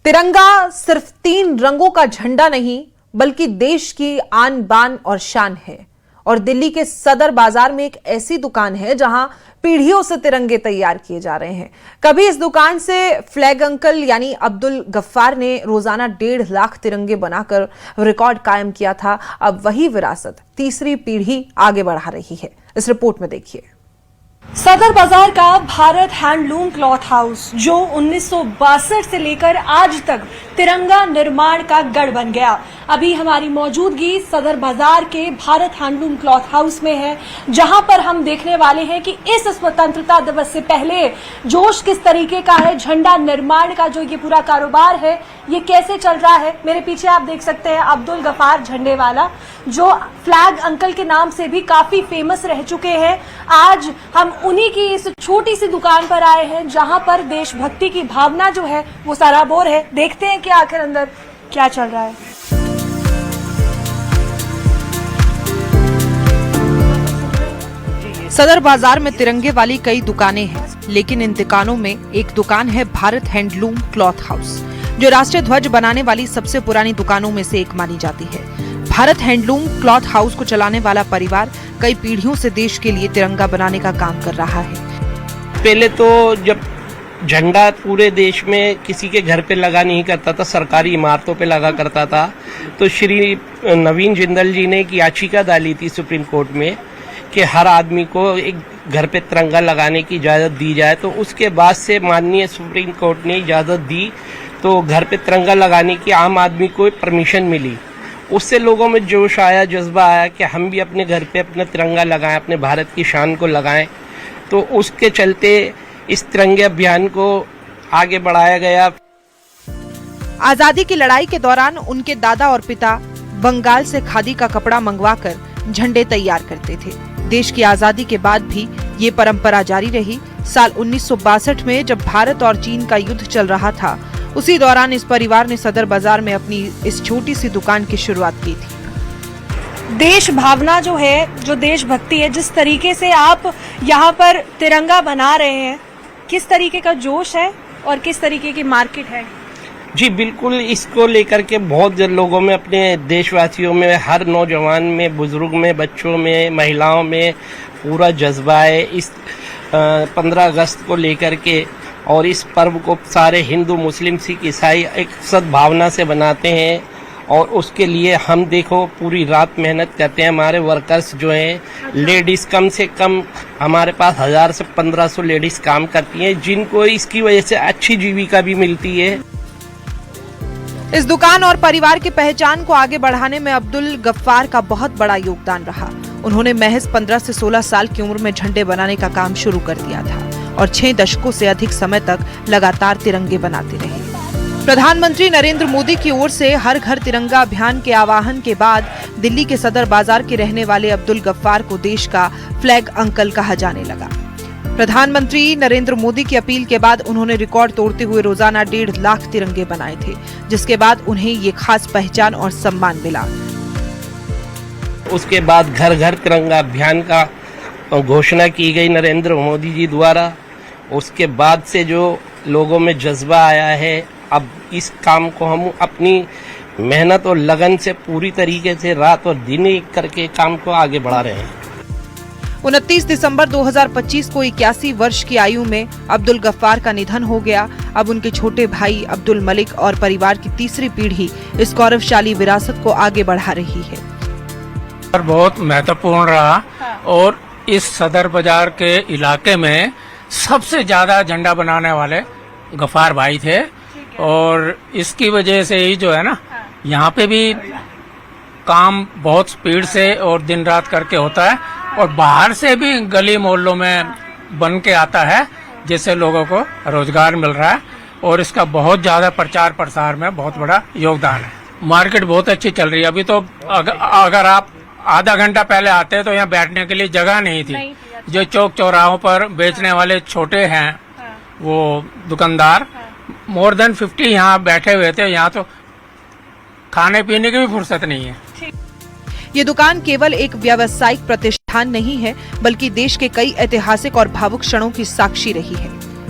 तिरंगा सिर्फ 3 रंगों का झंडा नहीं बल्कि देश की आन बान और शान है। और दिल्ली के सदर बाजार में एक ऐसी दुकान है जहां पीढ़ियों से तिरंगे तैयार किए जा रहे हैं। कभी इस दुकान से फ्लैग अंकल यानी अब्दुल गफ्फार ने रोजाना 1.5 लाख तिरंगे बनाकर रिकॉर्ड कायम किया था। अब वही विरासत तीसरी पीढ़ी आगे बढ़ा रही है। इस रिपोर्ट में देखिए। सदर बाजार का भारत हैंडलूम क्लॉथ हाउस जो 1962 से लेकर आज तक तिरंगा निर्माण का गढ़ बन गया। अभी हमारी मौजूदगी सदर बाजार के भारत हैंडलूम क्लॉथ हाउस में है, जहां पर हम देखने वाले हैं कि इस स्वतंत्रता दिवस से पहले जोश किस तरीके का है, झंडा निर्माण का जो ये पूरा कारोबार है ये कैसे चल रहा है। मेरे पीछे आप देख सकते हैं अब्दुल गफ्फार झंडे वाला, जो फ्लैग अंकल के नाम से भी काफी फेमस रह चुके हैं। आज हम उन्हीं की इस छोटी सी दुकान पर आए हैं जहां पर देशभक्ति की भावना जो है वो सराबोर है। देखते हैं कि आखिर अंदर क्या चल रहा है। सदर बाजार में तिरंगे वाली कई दुकानें हैं, लेकिन इन दुकानों में एक दुकान है भारत हैंडलूम क्लॉथ हाउस, जो राष्ट्रीय ध्वज बनाने वाली सबसे पुरानी दुकानों में से एक मानी जाती है। भारत हैंडलूम क्लॉथ हाउस को चलाने वाला परिवार कई पीढ़ियों से देश के लिए तिरंगा बनाने का काम कर रहा है। पहले तो जब झंडा पूरे देश में किसी के घर पे लगा नहीं करता था, सरकारी इमारतों पे लगा करता था, तो श्री नवीन जिंदल जी ने एक याचिका डाली थी सुप्रीम कोर्ट में कि हर आदमी को एक घर पे तिरंगा लगाने की इजाज़त दी जाए। तो उसके बाद से माननीय सुप्रीम कोर्ट ने इजाज़त दी, तो घर पे तिरंगा लगाने की आम आदमी को परमिशन मिली। उससे लोगों में जोश आया, जज्बा आया कि हम भी अपने घर पे अपना तिरंगा लगाएं, अपने भारत की शान को लगाएं। तो उसके चलते इस तिरंगे अभियान को आगे बढ़ाया गया। आजादी की लड़ाई के दौरान उनके दादा और पिता बंगाल से खादी का कपड़ा मंगवाकर झंडे तैयार करते थे। देश की आजादी के बाद भी ये परंपरा जारी रही। साल 1962 में जब भारत और चीन का युद्ध चल रहा था, उसी दौरान इस परिवार ने सदर बाजार में अपनी इस छोटी सी दुकान की शुरुआत की थी। देश भावना जो है, जो देशभक्ति है, जिस तरीके से आप यहाँ पर तिरंगा बना रहे हैं, किस तरीके का जोश है और किस तरीके की मार्केट है? जी बिल्कुल, इसको लेकर के बहुत लोगों में, अपने देशवासियों में, हर नौजवान में, बुजुर्ग में, बच्चों में, महिलाओं में पूरा जज्बा है इस 15 अगस्त को लेकर के। और इस पर्व को सारे हिंदू, मुस्लिम, सिख, ईसाई एक सद्भावना से बनाते हैं। और उसके लिए हम देखो पूरी रात मेहनत करते हैं। हमारे वर्कर्स जो हैं, लेडीज़ कम से कम हमारे पास 1000 से 1500 लेडीज़ काम करती हैं, जिनको इसकी वजह से अच्छी जीविका भी मिलती है। इस दुकान और परिवार की पहचान को आगे बढ़ाने में अब्दुल गफ्फार का बहुत बड़ा योगदान रहा। उन्होंने महज 15 से 16 साल की उम्र में झंडे बनाने का काम शुरू कर दिया था और 6 दशकों से अधिक समय तक लगातार तिरंगे बनाते रहे। प्रधानमंत्री नरेंद्र मोदी की ओर से हर घर तिरंगा अभियान के आह्वान के बाद दिल्ली के सदर बाजार के रहने वाले अब्दुल गफ्फार को देश का फ्लैग अंकल कहा जाने लगा। प्रधानमंत्री नरेंद्र मोदी की अपील के बाद उन्होंने रिकॉर्ड तोड़ते हुए रोजाना 1.5 लाख तिरंगे बनाए थे, जिसके बाद उन्हें ये खास पहचान और सम्मान मिला। उसके बाद घर घर तिरंगा अभियान का घोषणा की गई नरेंद्र मोदी जी द्वारा। उसके बाद से जो लोगों में जज्बा आया है, अब इस काम को हम अपनी मेहनत और लगन से पूरी तरीके से रात और दिन एक करके काम को आगे बढ़ा रहे हैं। 29 दिसंबर 2025 को 81 वर्ष की आयु में अब्दुल गफ्फार का निधन हो गया। अब उनके छोटे भाई अब्दुल मलिक और परिवार की तीसरी पीढ़ी इस गौरवशाली विरासत को आगे बढ़ा रही है। बहुत महत्वपूर्ण रहा और इस सदर बाजार के इलाके में सबसे ज्यादा झंडा बनाने वाले गफ्फार भाई थे। और इसकी वजह से ही जो है ना, यहाँ पे भी काम बहुत स्पीड से और दिन रात करके होता है और बाहर से भी गली मोहल्लों में बन के आता है, जिससे लोगों को रोजगार मिल रहा है और इसका बहुत ज्यादा प्रचार प्रसार में बहुत बड़ा योगदान है। मार्केट बहुत अच्छी चल रही है। अभी तो अगर आप आधा घंटा पहले आते तो यहाँ बैठने के लिए जगह नहीं थी। जो चौक चौराहों पर बेचने वाले छोटे हैं वो दुकानदार, मोर देन 50 यहाँ बैठे हुए थे। यहाँ तो खाने पीने की भी फुर्सत नहीं है। ये दुकान केवल एक व्यावसायिक प्रतिष्ठान नहीं है, बल्कि देश के कई ऐतिहासिक और भावुक क्षणों की साक्षी रही है।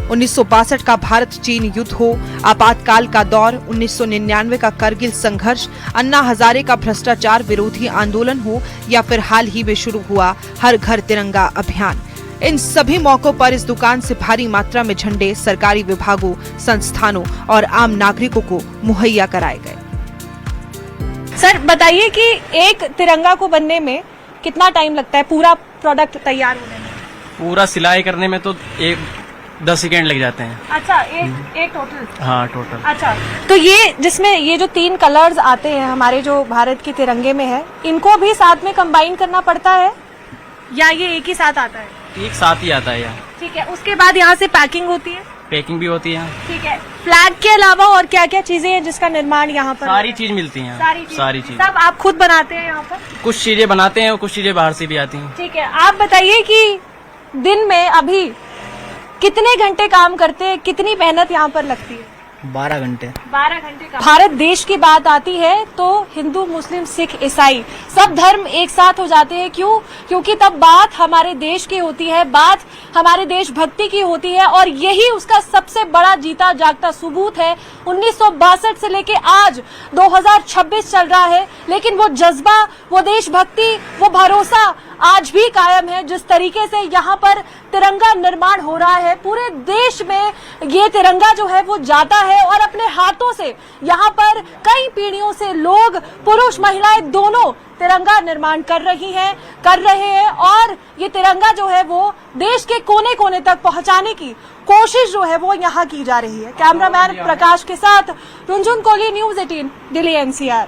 1962 का भारत चीन युद्ध हो, आपातकाल का दौर, 1999 का करगिल संघर्ष, अन्ना हजारे का भ्रष्टाचार विरोधी आंदोलन हो या फिर हाल ही में शुरू हुआ हर घर तिरंगा अभियान, इन सभी मौकों पर इस दुकान से भारी मात्रा में झंडे सरकारी विभागों, संस्थानों और आम नागरिकों को मुहैया कराए गए। सर बताइए कि एक तिरंगा को बनने में कितना टाइम लगता है, पूरा प्रोडक्ट तैयार होने में? पूरा सिलाई करने में तो 10 सेकेंड लग जाते हैं। अच्छा, एक टोटल? हाँ, टोटल। अच्छा, तो ये जिसमें ये जो 3 कलर्स आते हैं हमारे जो भारत के तिरंगे में है, इनको भी साथ में कंबाइन करना पड़ता है या ये एक ही साथ आता है? एक साथ ही आता है यार। ठीक है, उसके बाद यहाँ से पैकिंग होती है? पैकिंग भी होती है। ठीक है, फ्लैग के अलावा और क्या क्या चीजें हैं जिसका निर्माण यहाँ पर? सारी चीज मिलती है। सारी चीज सब आप खुद बनाते हैं यहाँ पर? कुछ चीजें बनाते हैं और कुछ चीजें बाहर से भी आती हैं। ठीक है, आप बताइए कि दिन में अभी कितने घंटे काम करते हैं, कितनी मेहनत यहाँ पर लगती है? 12 घंटे। 12 घंटे का। भारत देश की बात आती है तो हिंदू, मुस्लिम, सिख, ईसाई सब धर्म एक साथ हो जाते हैं। क्यों? क्योंकि तब बात हमारे देश की होती है, बात हमारे देशभक्ति की होती है और यही उसका सबसे बड़ा जीता जागता सबूत है। 1962 से लेके आज 2026 चल रहा है, लेकिन वो जज्बा, वो देशभक्ति, वो भरोसा आज भी कायम है। जिस तरीके से यहाँ पर तिरंगा निर्माण हो रहा है, पूरे देश में ये तिरंगा जो है वो जाता है और अपने हाथों से यहाँ पर कई पीढ़ियों से लोग, पुरुष महिलाएं दोनों तिरंगा निर्माण कर रहे हैं और ये तिरंगा जो है वो देश के कोने कोने तक पहुंचाने की कोशिश जो है वो यहाँ की जा रही है। कैमरामैन प्रकाश के साथ रुंझुन कोहली, न्यूज़ 18, दिल्ली NCR।